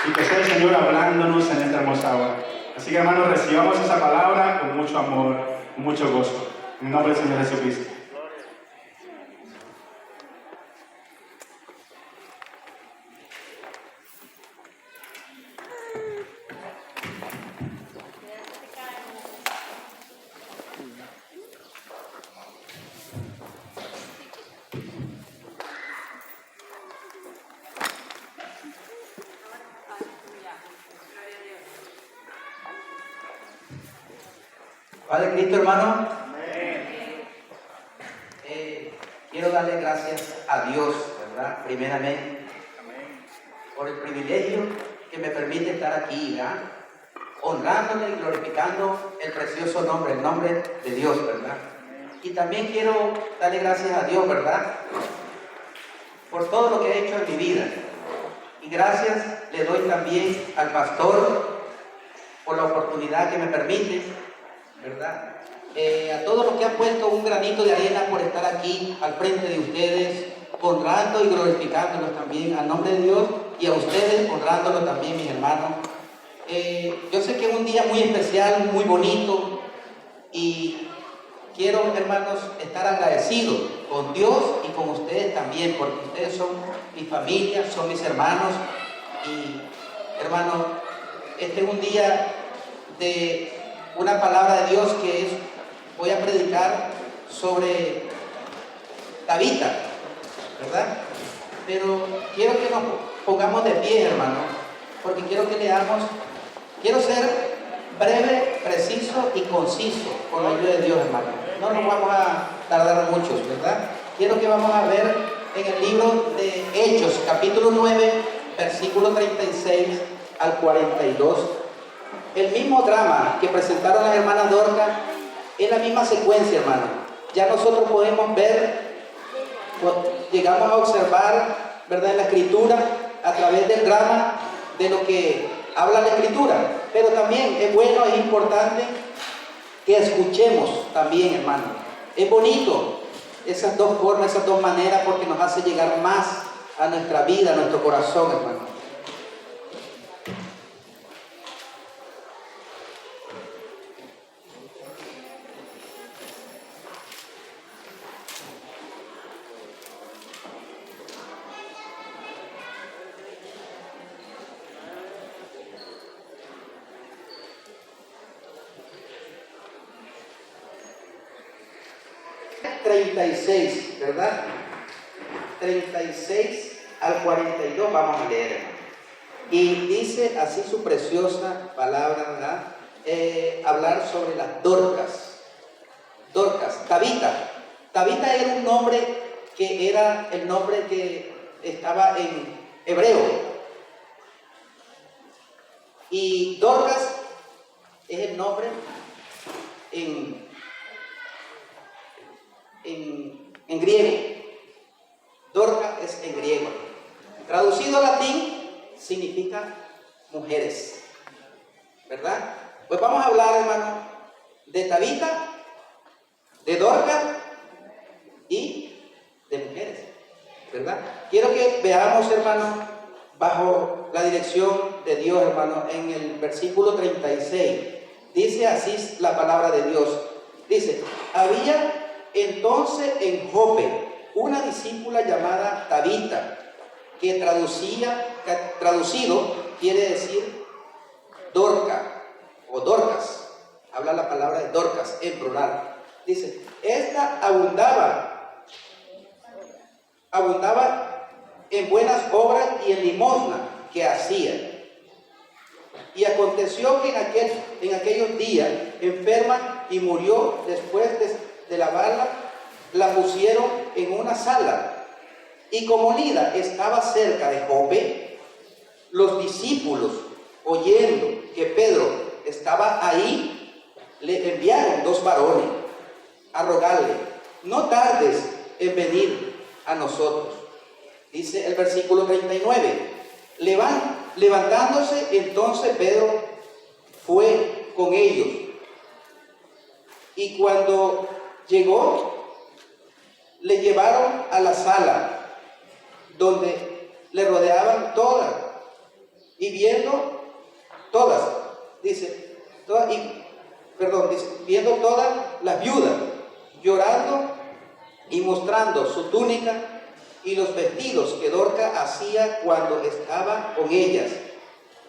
y que sea el Señor hablándonos en esta hermosa hora. Así que, hermanos, recibamos esa palabra con mucho amor, con mucho gozo. En el nombre del Señor Jesucristo. Padre Cristo, hermano, quiero darle gracias a Dios, ¿verdad? Primeramente, por el privilegio que me permite estar aquí, ¿verdad? Honrándole y glorificando el precioso nombre, el nombre de Dios, ¿verdad? Y también quiero darle gracias a Dios, ¿verdad? Por todo lo que ha hecho en mi vida. Y gracias le doy también al pastor por la oportunidad que me permite, ¿verdad? A todos los que han puesto un granito de arena por estar aquí al frente de ustedes, honrando y glorificándolos también al nombre de Dios, y a ustedes honrándolos también, mis hermanos. Yo sé que es un día muy especial, muy bonito, y quiero, hermanos, estar agradecido con Dios y con ustedes también, porque ustedes son mi familia, son mis hermanos. Y, hermanos, este es un día de una palabra de Dios que voy a predicar sobre Tabita, ¿verdad? Pero quiero que nos pongamos de pie, hermano, porque quiero que leamos. Quiero ser breve, preciso y conciso con la ayuda de Dios, hermano. No nos vamos a tardar muchos, ¿verdad? Quiero que vamos a ver en el libro de Hechos, capítulo 9, versículo 36 al 42. El mismo drama que presentaron las hermanas Dorcas es la misma secuencia, hermano. Ya nosotros podemos ver, llegamos a observar, ¿verdad?, en la escritura, a través del drama, de lo que habla la escritura. Pero también es bueno, es importante que escuchemos también, hermano. Es bonito esas dos formas, esas dos maneras, porque nos hace llegar más a nuestra vida, a nuestro corazón, hermano. ¿Verdad? 36 al 42 vamos a leer, hermano. Y dice así su preciosa palabra, ¿verdad? Hablar sobre las Dorcas. Dorcas, Tabita. Tabita era un nombre que era el nombre que estaba en hebreo. Y Dorcas es el nombre en griego. Dorcas es en griego. Traducido al latín significa mujeres, ¿verdad? Pues vamos a hablar, hermano, de Tabita, de Dorcas y de mujeres, ¿verdad? Quiero que veamos, hermano, bajo la dirección de Dios, hermano, en el versículo 36. Dice así la palabra de Dios. Dice: había entonces en Jope una discípula llamada Tabita, que traducido quiere decir Dorca o Dorcas. Habla la palabra de Dorcas en plural. Dice: esta abundaba en buenas obras y en limosna que hacía. Y aconteció que en aquellos días, enferma y murió, después de lavarla, la pusieron en una sala. Y como Lida estaba cerca de Jope, los discípulos, oyendo que Pedro estaba ahí, le enviaron 2 varones a rogarle: no tardes en venir a nosotros. Dice el versículo 39. Levantándose entonces Pedro fue con ellos, y cuando llegó, le llevaron a la sala donde le rodeaban todas, y viendo todas, dice, viendo todas las viudas, llorando y mostrando su túnica y los vestidos que Dorcas hacía cuando estaba con ellas.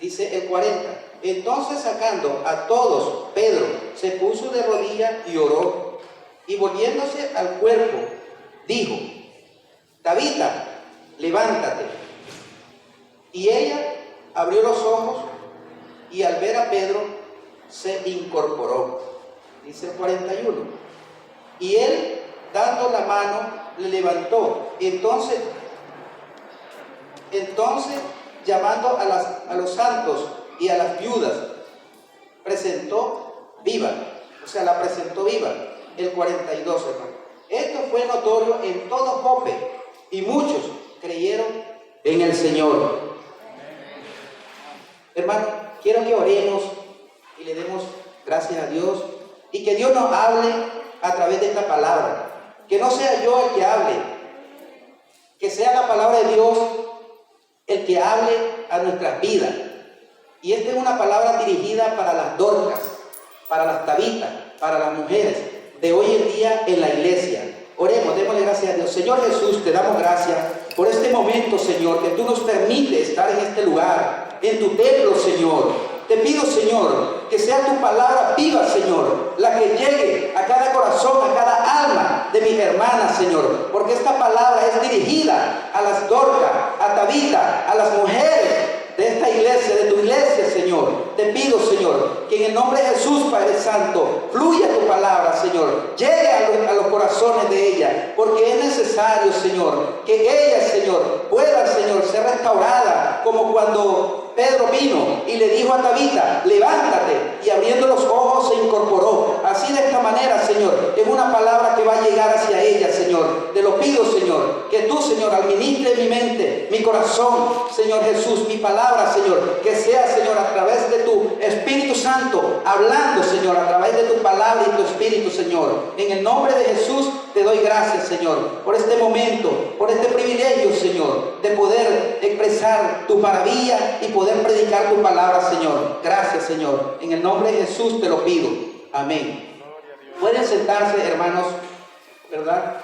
Dice el 40, entonces sacando a todos, Pedro se puso de rodillas y oró, y volviéndose al cuerpo, dijo, Tabita, levántate. Y ella abrió los ojos y al ver a Pedro se incorporó. Dice el 41. Y él, dando la mano, le levantó. Entonces llamando a los santos y a las viudas, presentó viva. O sea, la presentó viva. El 42, hermano. Esto fue notorio en todo Jope y muchos creyeron en el Señor. Hermano, quiero que oremos y le demos gracias a Dios y que Dios nos hable a través de esta palabra. Que no sea yo el que hable, que sea la palabra de Dios el que hable a nuestras vidas. Y esta es una palabra dirigida para las Dorcas, para las Tabitas, para las mujeres de hoy en día en la iglesia. Oremos, démosle gracias a Dios. Señor Jesús, te damos gracias por este momento, Señor, que tú nos permites estar en este lugar, en tu templo, Señor. Te pido, Señor, que sea tu palabra viva, Señor, la que llegue a cada corazón, a cada alma de mis hermanas, Señor, porque esta palabra es dirigida a las Dorcas, a Tabita, a las mujeres de esta iglesia, de tu iglesia, Señor. Te pido, Señor, que en el nombre de Jesús, Padre Santo, fluya tu palabra, Señor, llegue a los corazones de ella, porque es necesario, Señor, que ella, Señor, pueda, Señor, ser restaurada, como cuando Pedro vino y le dijo a Tabita, levántate, y abriendo los ojos se incorporó. Así de esta manera, Señor, es una palabra que va a llegar hacia ella, Señor. Te lo pido, Señor, que tú, Señor, administre mi mente, mi corazón, Señor Jesús, mi palabra, Señor, que sea, Señor, a través de tu Espíritu Santo, hablando, Señor, a través de tu palabra y tu Espíritu, Señor. En el nombre de Jesús te doy gracias, Señor, por este momento, por este privilegio, Señor, de poder expresar tu maravilla y poder predicar tu palabra, Señor. Gracias, Señor. En el nombre de Jesús te lo pido. Amén. Pueden sentarse, hermanos, ¿verdad?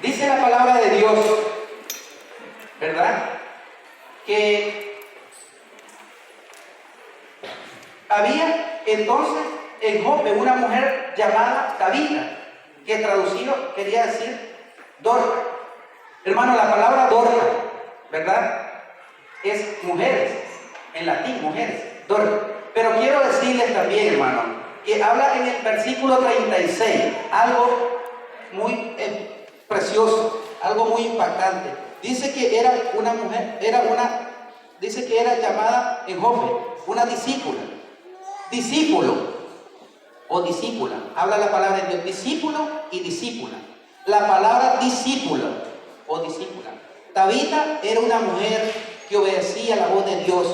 Dice la palabra de Dios, ¿verdad? Que había entonces en Jope una mujer llamada Tabita, que traducido quería decir Dorcas. Hermano, la palabra Dorcas, ¿verdad? Es mujeres, en latín, mujeres, Dorcas. Pero quiero decirles también, hermano, que habla en el versículo 36, algo muy precioso, algo muy impactante. Dice que era una mujer, dice que era llamada en Jope, una discípula, discípulo o discípula. Habla la palabra de Dios, discípulo y discípula. La palabra discípulo o discípula. Tabita era una mujer que obedecía la voz de Dios.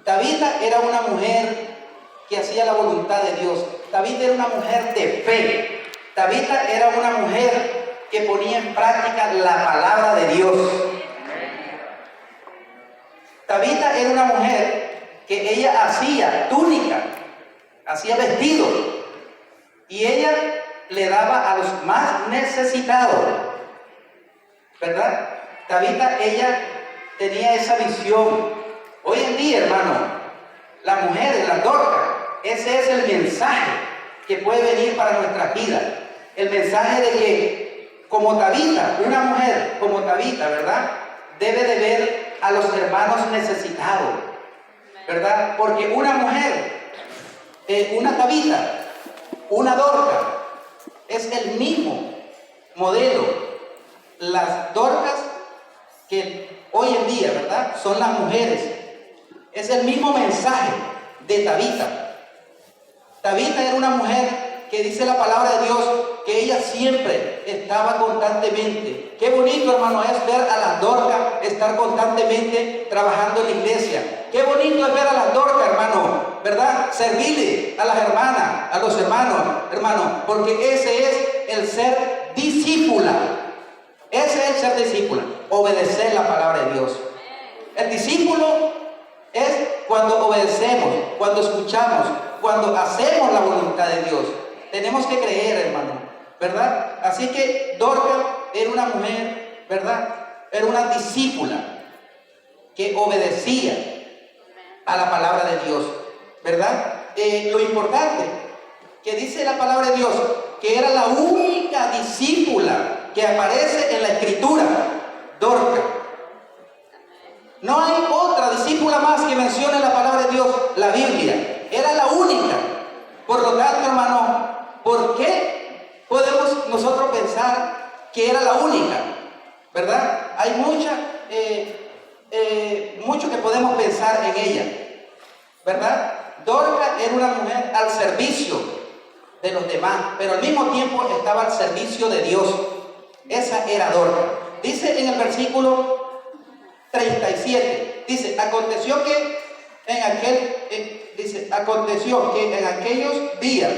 Tabita era una mujer que hacía la voluntad de Dios. Tabita era una mujer de fe. Tabita era una mujer que ponía en práctica la palabra de Dios. Tabita era una mujer que ella hacía túnica, hacía vestidos, y ella le daba a los más necesitados, ¿verdad? Tabita, ella tenía esa visión. Hoy en día, hermano, las mujeres, las Dorcas, ese es el mensaje que puede venir para nuestras vidas. El mensaje de que, como Tabita, una mujer como Tabita, ¿verdad?, debe de ver a los hermanos necesitados, ¿verdad? Porque una mujer, una Tabita, una Dorcas, es el mismo modelo. Las Dorcas que hoy en día, ¿verdad?, son las mujeres. Es el mismo mensaje de Tabita. Tabita era una mujer que dice la palabra de Dios que ella siempre estaba constantemente. Qué bonito, hermano, es ver a las Dorcas estar constantemente trabajando en la iglesia. Qué bonito es ver a las Dorcas, hermano, ¿verdad?, servirle a las hermanas, a los hermanos, hermano, porque ese es el ser discípula. Ese es el ser discípula. obedecer la palabra de Dios. El discípulo es cuando obedecemos, cuando escuchamos, cuando hacemos la voluntad de Dios. Tenemos que creer, hermano, ¿verdad? Así que Dorcas era una mujer, ¿verdad? Era una discípula que obedecía a la palabra de Dios, ¿verdad? Lo importante que dice la palabra de Dios, que era la única discípula que aparece en la Escritura, Dorcas. No hay otra discípula más que mencione la palabra de Dios, la Biblia. Era la única. Por lo tanto, hermano, ¿por qué podemos nosotros pensar que era la única? ¿Verdad? Hay mucho que podemos pensar en ella, ¿verdad? Dorcas era una mujer al servicio de los demás, pero al mismo tiempo estaba al servicio de Dios. Esa era Dorcas. Dice en el versículo 37, dice, aconteció que en aquellos días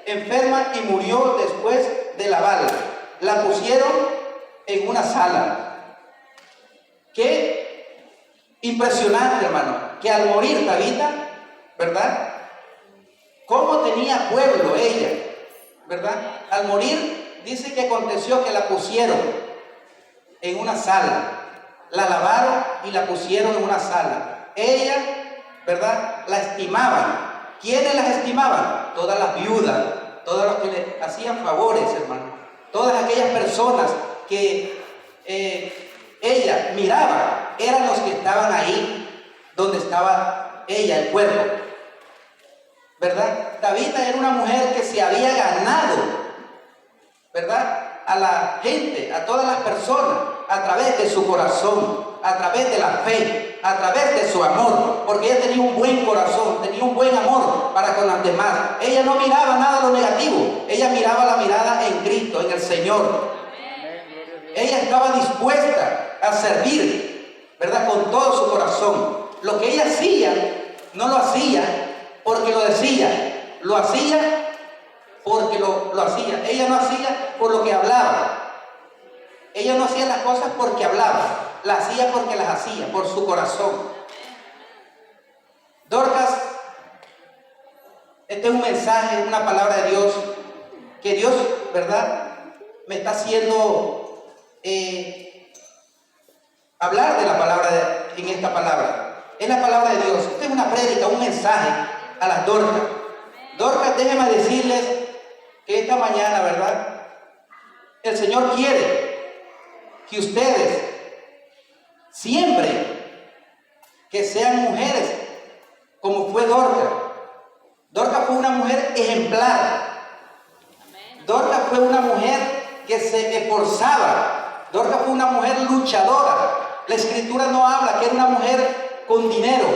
enferma y murió después de lavarla. La pusieron en una sala. Qué impresionante, hermano, que al morir Tabita, ¿verdad? ¿Cómo tenía pueblo ella? ¿Verdad? Al morir, dice que aconteció que la pusieron en una sala. La lavaron y la pusieron en una sala. Ella, ¿verdad? La estimaban. ¿Quiénes las estimaban? Todas las viudas, todos los que le hacían favores, hermano. Todas aquellas personas que ella miraba, eran los que estaban ahí donde estaba ella, el cuerpo, ¿verdad? Tabita era una mujer que se había ganado, ¿verdad?, a la gente, a todas las personas, a través de su corazón, a través de la fe, a través de su amor, porque ella tenía un buen corazón, tenía un buen amor para con las demás. Ella no miraba nada lo negativo, ella miraba la mirada en Cristo, en el Señor. Ella estaba dispuesta a servir, ¿verdad?, con todo su corazón. Lo que ella hacía, no lo hacía porque lo decía, lo hacía porque lo hacía. Ella no hacía por lo que hablaba. Ella no hacía las cosas porque hablaba, las hacía porque las hacía, por su corazón. Dorcas, este es un mensaje, una palabra de Dios, que Dios, ¿verdad?, me está haciendo hablar de la palabra en esta palabra. Es la palabra de Dios. Esta es una prédica, un mensaje a las Dorcas. Dorcas, déjenme decirles que esta mañana, ¿verdad?, el Señor quiere que ustedes siempre que sean mujeres como fue Dorcas. Dorcas fue una mujer ejemplar. Dorcas fue una mujer que se esforzaba. Dorcas fue una mujer luchadora. La Escritura no habla que era una mujer con dinero,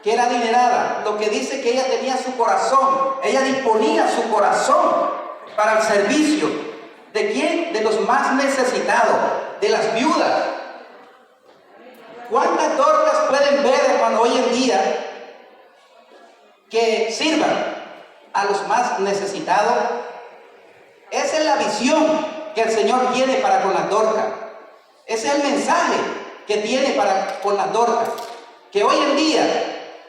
que era adinerada. Lo que dice que ella tenía su corazón, ella disponía su corazón para el servicio. ¿De quién? De los más necesitados, de las viudas. ¿Cuántas Dorcas pueden ver, hermano, hoy en día que sirvan a los más necesitados? Esa es la visión que el Señor tiene para con las Dorcas. Ese es el mensaje que tiene para con las Dorcas. Que hoy en día,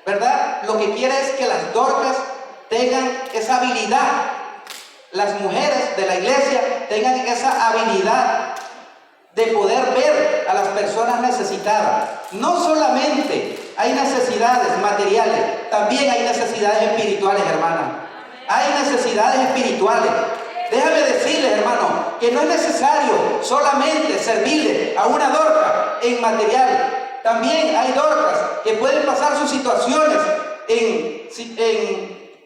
¿verdad?, lo que quiere es que las Dorcas tengan esa habilidad. Las mujeres de la iglesia tengan esa habilidad de poder ver a las personas necesitadas. No solamente hay necesidades materiales, también hay necesidades espirituales, hermana. Hay necesidades espirituales. Déjame decirles, hermano, que no es necesario solamente servirle a una Dorca en material. También hay Dorcas que pueden pasar sus situaciones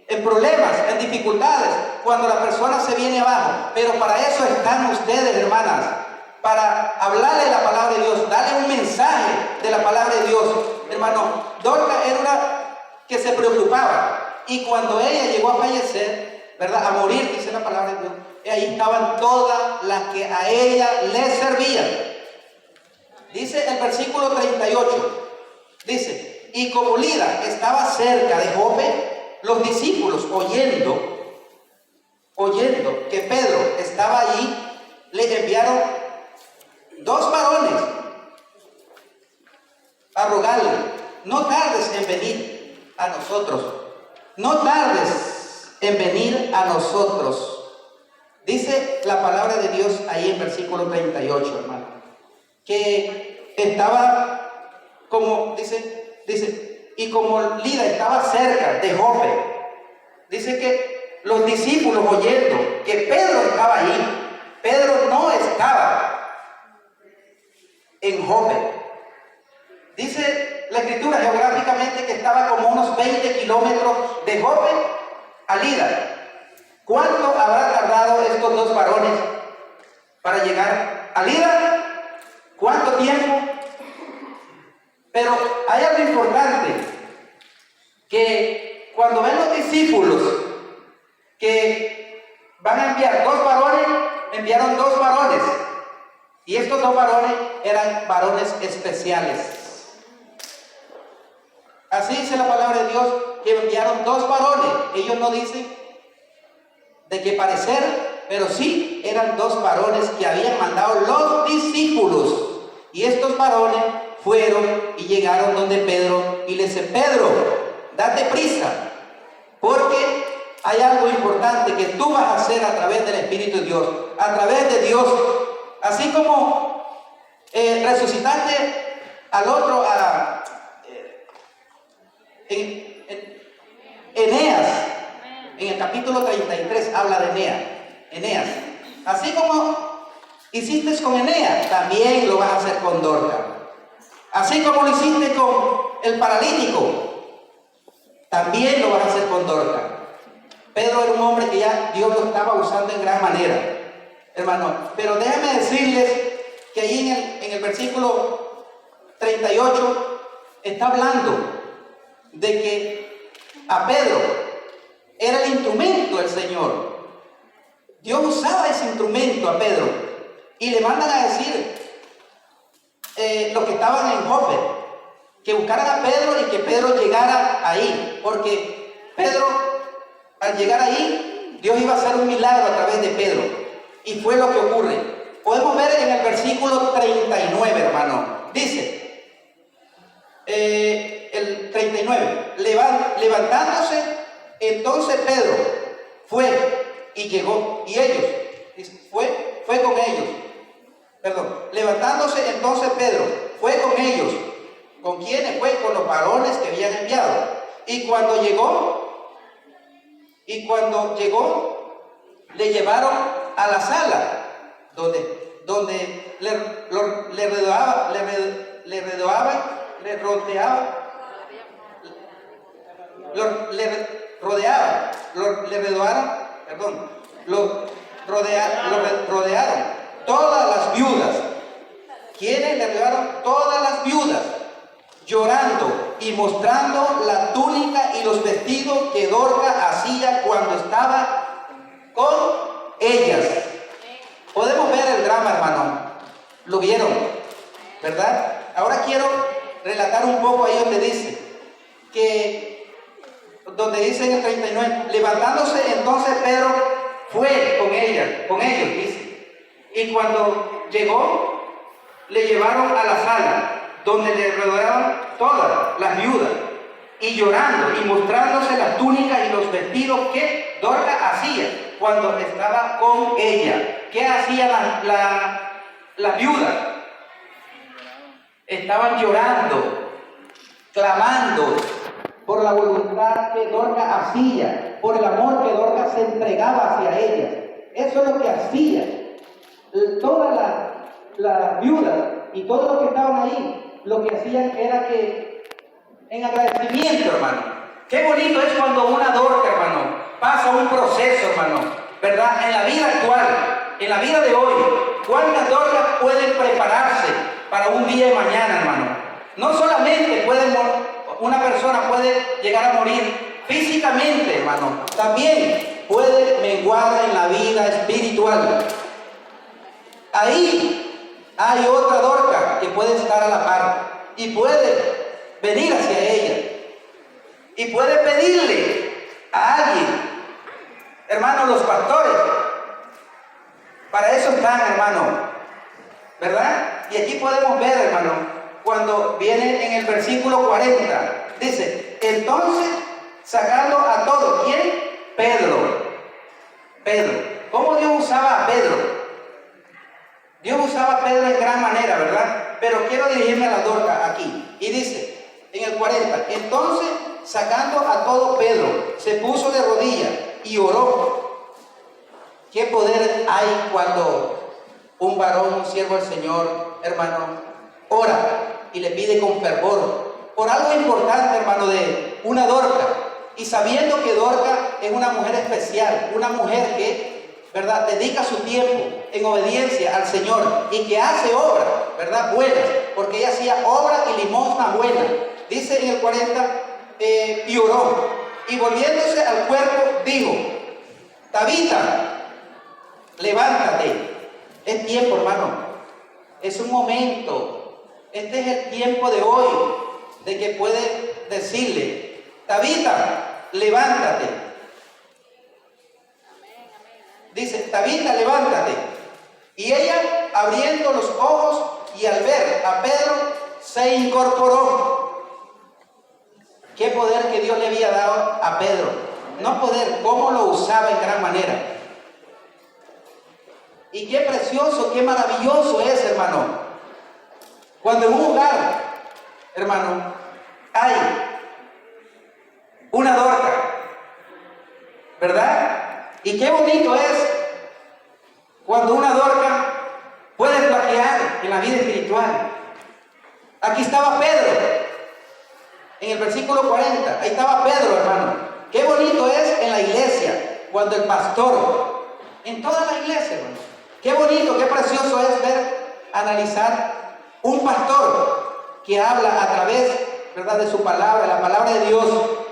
en problemas, en dificultades, cuando la persona se viene abajo. Pero para eso están ustedes, hermanas, para hablarle la palabra de Dios, darle un mensaje de la palabra de Dios. Hermano, Dorcas era una que se preocupaba, y cuando ella llegó a fallecer, ¿verdad?, a morir, dice la palabra de Dios, ahí estaban todas las que a ella le servían. Dice el versículo 38, dice: y como Lida estaba cerca de Jope, los discípulos oyendo que Pedro estaba allí, le enviaron 2 varones a rogarle, no tardes en venir a nosotros, no tardes en venir a nosotros. Dice la palabra de Dios ahí en versículo 38, hermano, que estaba como, dice, y como Lida estaba cerca de Jope, dice que los discípulos oyendo que Pedro estaba ahí, Pedro no estaba en Jope. Dice la escritura geográficamente que estaba como unos 20 kilómetros de Jope a Lida. ¿Cuánto habrá tardado estos dos varones para llegar a Lida? ¿Cuánto tiempo? Pero hay algo importante, que cuando ven los discípulos que van a enviar dos varones, enviaron dos varones, y estos dos varones eran varones especiales. Así dice la palabra de Dios, que enviaron dos varones. Ellos no dicen de qué parecer, pero sí eran dos varones que habían mandado los discípulos. Y estos varones fueron y llegaron donde Pedro y le dice: Pedro, date prisa, porque hay algo importante que tú vas a hacer a través del Espíritu de Dios, a través de Dios. Así como resucitaste al otro, Eneas, en el capítulo 33 habla de Eneas. Así como hiciste con Eneas, también lo vas a hacer con Dorcas. Así como lo hiciste con el paralítico, también lo vas a hacer con Dorcas. Pedro era un hombre que ya Dios lo estaba usando en gran manera, hermano. Pero déjenme decirles que ahí en el versículo 38 está hablando de que a Pedro era el instrumento del Señor. Dios usaba ese instrumento a Pedro, y le mandan a decir los que estaban en Jope que buscaran a Pedro y que Pedro llegara ahí, porque Pedro, al llegar ahí, Dios iba a hacer un milagro a través de Pedro, y fue lo que ocurre. Podemos ver en el versículo 39, hermano, dice el 39, levantándose entonces Pedro fue y llegó, y ellos, fue con ellos, levantándose entonces Pedro fue con ellos. ¿Con quiénes fue? Con los varones que habían enviado. Y cuando llegó, le llevaron a la sala donde le rodearon todas las viudas. ¿Quiénes le rodearon? Todas las viudas, llorando y mostrando la túnica y los vestidos que Dorcas hacía cuando estaba con ellas. Podemos ver el drama, hermano. Lo vieron, ¿verdad? Ahora quiero relatar un poco ahí donde dice en el 39, levantándose entonces Pedro fue con ellos, dice. Y cuando llegó, le llevaron a la sala donde le rodearon todas las viudas, y llorando y mostrándose las túnicas y los vestidos que Dorcas hacía cuando estaba con ella. ¿Qué hacían las viudas? Estaban llorando, clamando por la voluntad que Dorcas hacía, por el amor que Dorcas se entregaba hacia ellas. Eso es lo que hacía. Todas las viudas y todos los que estaban ahí, lo que hacían era que, en agradecimiento, hermano. Qué bonito es cuando una Dorcas, hermano, pasa un proceso, hermano, ¿verdad? En la vida actual, en la vida de hoy, ¿cuántas Dorcas pueden prepararse para un día de mañana, hermano? No solamente una persona puede llegar a morir físicamente, hermano, también puede menguar en la vida espiritual. Ahí hay otra Dorcas que puede estar a la par y puede venir hacia ella y puede pedirle a alguien. Hermano, los pastores para eso están, hermano, ¿verdad? Y aquí podemos ver, hermano, cuando viene en el versículo 40. Dice, entonces sacando a todos, ¿quién? Pedro. ¿Cómo Dios usaba a Pedro? Dios usaba a Pedro en gran manera, ¿verdad? Pero quiero dirigirme a la Dorcas aquí. Y dice, en el 40, entonces sacando a todo Pedro, se puso de rodillas y oró. ¿Qué poder hay cuando un varón, un siervo del Señor, hermano, ora y le pide con fervor por algo importante, hermano, de una Dorcas? Y sabiendo que Dorcas es una mujer especial, una mujer que, ¿verdad?, dedica su tiempo en obediencia al Señor y que hace obras, ¿verdad?, buenas, porque ella hacía obra y limosna buena. Dice en el 40, y oró, y volviéndose al cuerpo, dijo, Tabita, levántate. Es tiempo, hermano, es un momento, este es el tiempo de hoy, de que puede decirle, Tabita, levántate. Dice, Tabita, levántate. Y ella, abriendo los ojos y al ver a Pedro, se incorporó. Qué poder que Dios le había dado a Pedro. No poder, cómo lo usaba en gran manera. Y qué precioso, qué maravilloso es, hermano, cuando en un hogar, hermano, hay una Dorcas, ¿verdad? Y qué bonito es cuando una Dorcas puede flaquear en la vida espiritual. Aquí estaba Pedro, en el versículo 40, ahí estaba Pedro, hermano. Qué bonito es en la iglesia, cuando el pastor, en toda la iglesia, hermano, qué bonito, qué precioso es ver, analizar un pastor que habla a través, ¿verdad?, de su palabra, la palabra de Dios,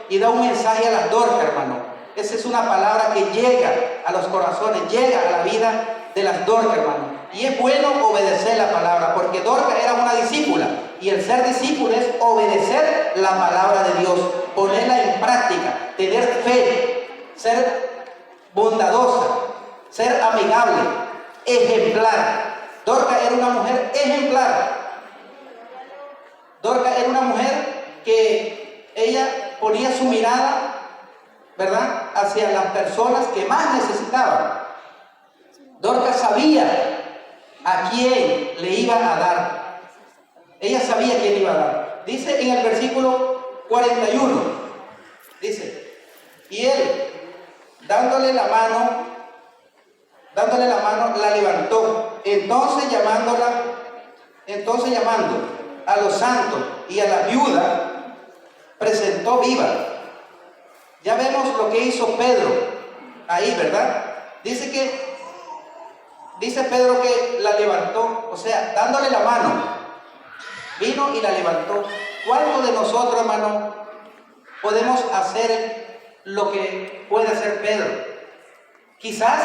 y da un mensaje a las Dorcas, hermano. Esa es una palabra que llega a los corazones, llega a la vida de las Dorcas, hermano. Y es bueno obedecer la palabra, porque Dorcas era una discípula, y el ser discípulo es obedecer la palabra de Dios, ponerla en práctica, tener fe, ser bondadosa, ser amigable, ejemplar. Dorcas era una mujer ejemplar. Dorcas era una mujer que ella ponía su mirada, ¿verdad?, hacia las personas que más necesitaban. Dorcas sabía a quién le iba a dar. Ella sabía a quién iba a dar. Dice en el versículo 41, dice, y él, dándole la mano, la levantó. Entonces llamando a los santos y a la viuda, presentó viva. Ya vemos lo que hizo Pedro ahí, ¿verdad? Dice Pedro que la levantó, o sea, dándole la mano, vino y la levantó. ¿Cuántos de nosotros, hermano, podemos hacer lo que puede hacer Pedro? Quizás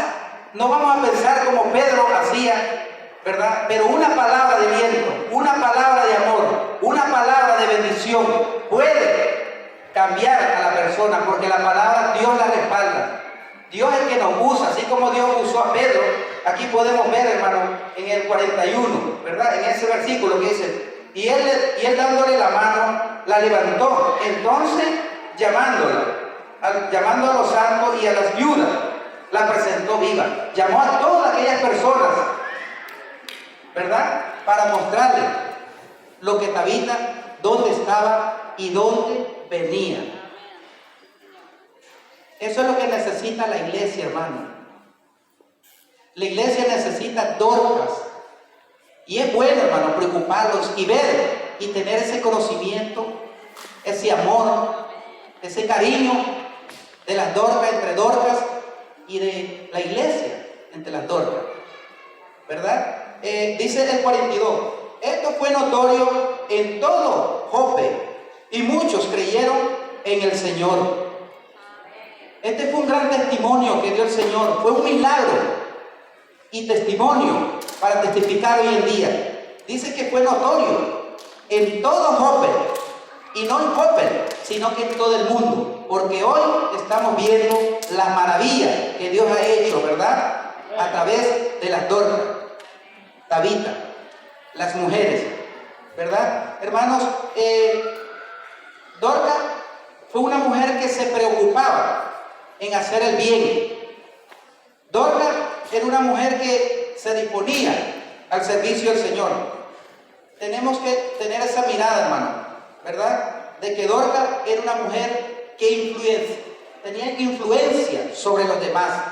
no vamos a pensar como Pedro hacía, ¿verdad? Pero una palabra de viento, una palabra de amor, una palabra de bendición puede cambiar a la persona, porque la palabra Dios la respalda. Dios es el que nos usa, así como Dios usó a Pedro. Aquí podemos ver, hermano, en el 41, ¿verdad? En ese versículo que dice, y él dándole la mano, la levantó. Entonces, llamando a los santos y a las viudas, la presentó viva. Llamó a todas aquellas personas, ¿verdad?, para mostrarle lo que Tabita, dónde estaba y dónde venía. Eso es lo que necesita la iglesia, hermano. La iglesia necesita Dorcas. Y es bueno, hermano, preocuparlos y ver y tener ese conocimiento, ese amor, ese cariño de las Dorcas, entre Dorcas, y de la iglesia entre las Dorcas, ¿verdad? Dice el 42, esto fue notorio en todo Jope, y muchos creyeron en el Señor. Este fue un gran testimonio que dio el Señor, fue un milagro y testimonio para testificar hoy en día. Dice que fue notorio en todo Jope, y no en Jope, sino que en todo el mundo, porque hoy estamos viendo las maravillas que Dios ha hecho, ¿verdad?, a través de las Dorcas, Tabita, las mujeres. ¿verdad? Hermanos, Dorcas fue una mujer que se preocupaba en hacer el bien. Dorcas era una mujer que se disponía al servicio del Señor. Tenemos que tener esa mirada, hermano, ¿verdad? De que Dorcas era una mujer que tenía influencia sobre los demás.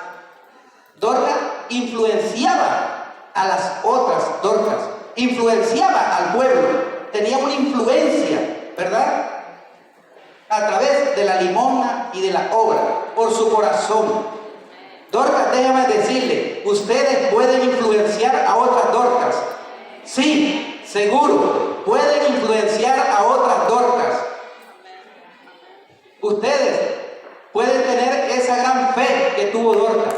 Dorcas influenciaba a las otras Dorcas, influenciaba al pueblo, tenía una influencia, ¿verdad? A través de la limosna y de la obra, por su corazón. Dorcas, déjame decirle, ustedes pueden influenciar a otras Dorcas. Sí, seguro, pueden influenciar a otras Dorcas. Ustedes pueden tener esa gran fe que tuvo Dorcas.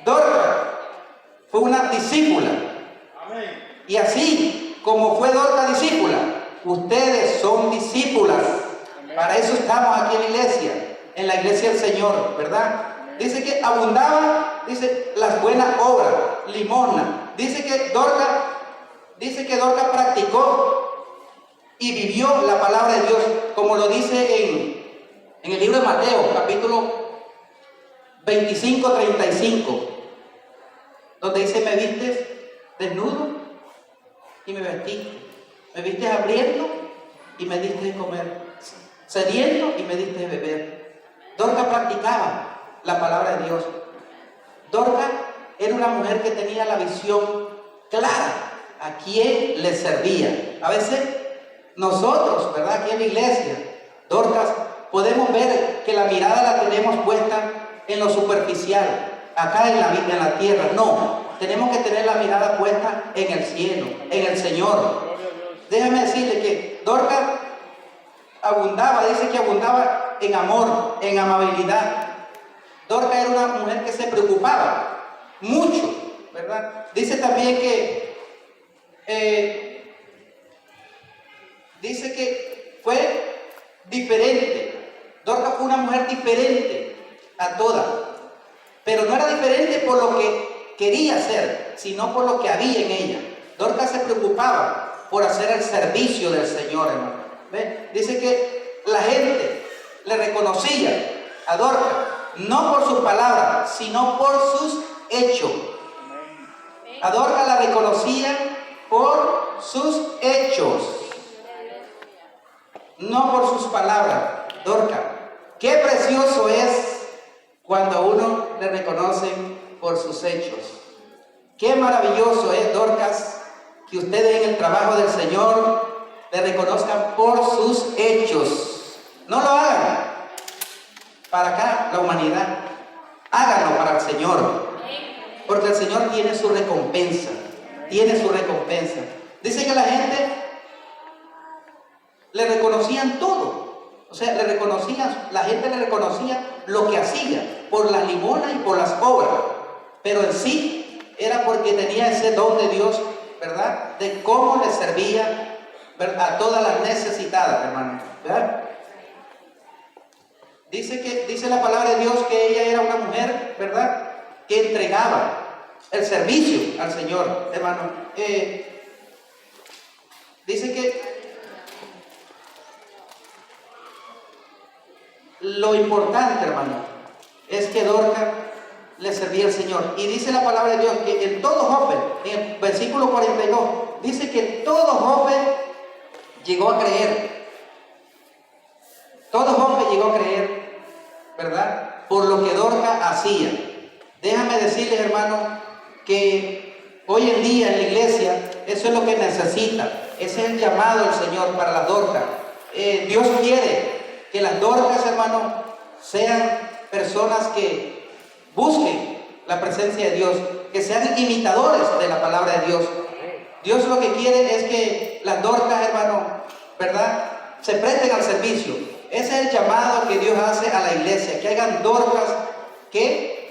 Dorcas fue una discípula. Y así como fue Dorcas discípula, ustedes son discípulas. Para eso estamos aquí en la iglesia del Señor, ¿verdad? Dice que abundaba, dice, las buenas obras, limosna. Dice que Dorcas practicó y vivió la palabra de Dios, como lo dice en el libro de Mateo, capítulo 25-35, donde dice: me viste desnudo y me vestiste, me viste hambriento y me diste de comer, sediento y me diste de beber. Dorcas practicaba la palabra de Dios. Dorcas era una mujer que tenía la visión clara a quién le servía. A veces nosotros, ¿verdad?, aquí en la iglesia, Dorcas, podemos ver que la mirada la tenemos puesta en lo superficial, acá en la tierra. No, tenemos que tener la mirada puesta en el cielo, en el Señor. Déjame decirle que Dorcas abundaba, dice que abundaba en amor, en amabilidad. Dorcas era una mujer que se preocupaba mucho, ¿verdad? Dice también que fue diferente. Dorcas fue una mujer diferente a todas, pero no era diferente por lo que quería hacer, sino por lo que había en ella. Dorcas se preocupaba por hacer el servicio del Señor, hermano. ¿Ve? Dice que la gente le reconocía a Dorcas no por sus palabras, sino por sus hechos. A Dorcas la reconocían por sus hechos, no por sus palabras. Dorcas, qué precioso es cuando a uno le reconocen por sus hechos. Qué maravilloso es, Dorcas, que ustedes en el trabajo del Señor le reconozcan por sus hechos. No lo hagan para acá, la humanidad. Háganlo para el Señor, porque el Señor tiene su recompensa. Tiene su recompensa. Dice que la gente le reconocían todo. O sea, la gente le reconocía lo que hacía por las limonas y por las obras. Pero en sí era porque tenía ese don de Dios, ¿verdad? De cómo le servía, ¿verdad?, a todas las necesitadas, hermano, ¿verdad? Dice la palabra de Dios que ella era una mujer, ¿verdad?, que entregaba el servicio al Señor, hermano. Dice que lo importante, hermano, es que Dorcas le servía al Señor. Y dice la palabra de Dios que en todo Jope, en el versículo 42, dice que todo Jope llegó a creer. Todo Jope llegó a creer, ¿verdad?, por lo que Dorcas hacía. Déjame decirles, hermano, que hoy en día en la iglesia eso es lo que necesita. Ese es el llamado del Señor para las Dorcas. Dios quiere que las Dorcas, hermano, sean personas que busquen la presencia de Dios, que sean imitadores de la palabra de Dios. Dios lo que quiere es que las Dorcas, hermano, ¿verdad?, se presten al servicio. Ese es el llamado que Dios hace a la iglesia, que hagan Dorcas que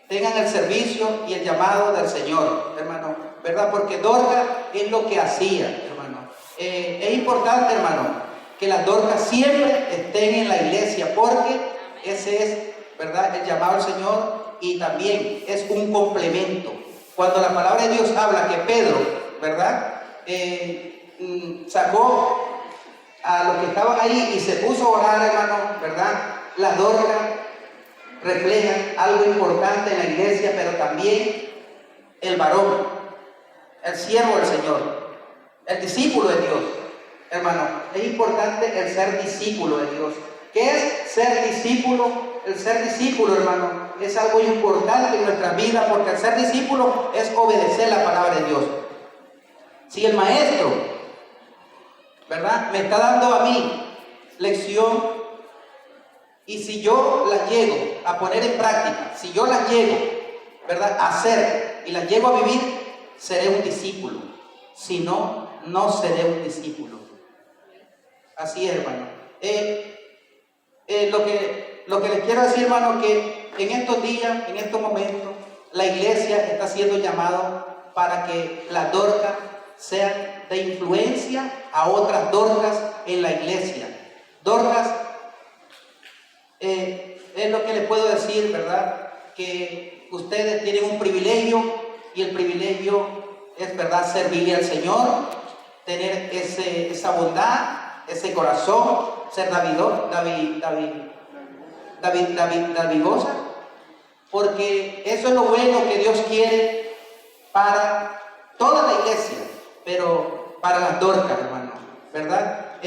tengan el servicio y el llamado del Señor, hermano, ¿verdad? Porque Dorcas es lo que hacía, hermano. Es importante, hermano, que las Dorcas siempre estén en la iglesia, porque ese es, ¿verdad?, el llamado del Señor, y también es un complemento. Cuando la palabra de Dios habla que Pedro, ¿verdad?, sacó a los que estaban ahí y se puso a orar, hermano, ¿verdad? La Dorcas refleja algo importante en la iglesia, pero también el varón, el siervo del Señor, el discípulo de Dios. Hermano, es importante el ser discípulo de Dios. ¿Qué es ser discípulo? El ser discípulo, hermano, es algo importante en nuestra vida, porque el ser discípulo es obedecer la palabra de Dios. Si el maestro, ¿verdad?, me está dando a mí lección, y si yo las llego a poner en práctica, si yo las llego, ¿verdad?, a hacer y las llego a vivir, seré un discípulo. Si no, no seré un discípulo. Así es, hermano. Lo que les quiero decir, hermano, que en estos días, en estos momentos, la iglesia está siendo llamado para que las Dorcas sean de influencia a otras Dorcas en la iglesia. Dorcas, es lo que les puedo decir, ¿verdad? Que ustedes tienen un privilegio, y el privilegio es, ¿verdad?, servirle al Señor, tener esa bondad, ese corazón, ser davidosa, porque eso es lo bueno que Dios quiere para toda la iglesia, pero para las Dorcas, hermano, ¿verdad?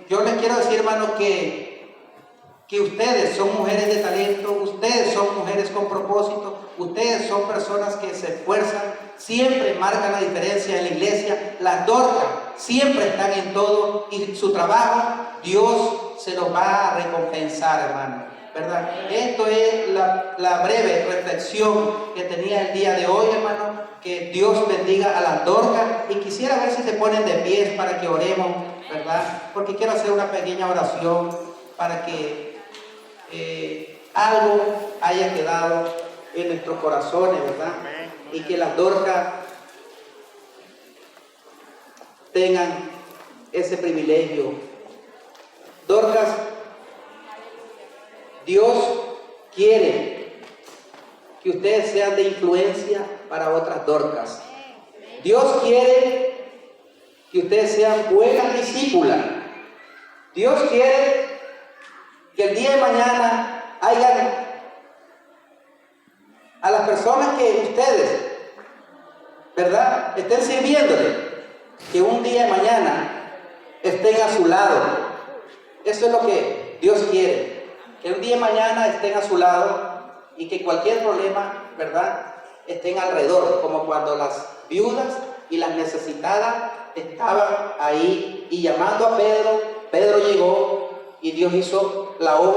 Yo les quiero decir, hermano, que ustedes son mujeres de talento, ustedes son mujeres con propósito, ustedes son personas que se esfuerzan, siempre marcan la diferencia en la iglesia. Las Dorcas siempre están en todo, y su trabajo Dios se los va a recompensar, hermano, ¿verdad? Esto es la breve reflexión que tenía el día de hoy, hermano. Que Dios bendiga a las Dorcas, y quisiera ver si se ponen de pies para que oremos, ¿verdad? Porque quiero hacer una pequeña oración para que algo haya quedado en nuestros corazones, ¿verdad? Y que las Dorcas tengan ese privilegio. Dorcas, Dios quiere que ustedes sean de influencia para otras Dorcas. Dios quiere que ustedes sean buenas discípulas. Dios quiere que el día de mañana hayan a las personas que ustedes, ¿verdad?, estén sirviéndole, que un día de mañana estén a su lado. Eso es lo que Dios quiere, que un día de mañana estén a su lado, y que cualquier problema, ¿verdad?, estén alrededor, como cuando las viudas y las necesitadas estaban ahí y llamando a Pedro. Pedro llegó y Dios hizo la obra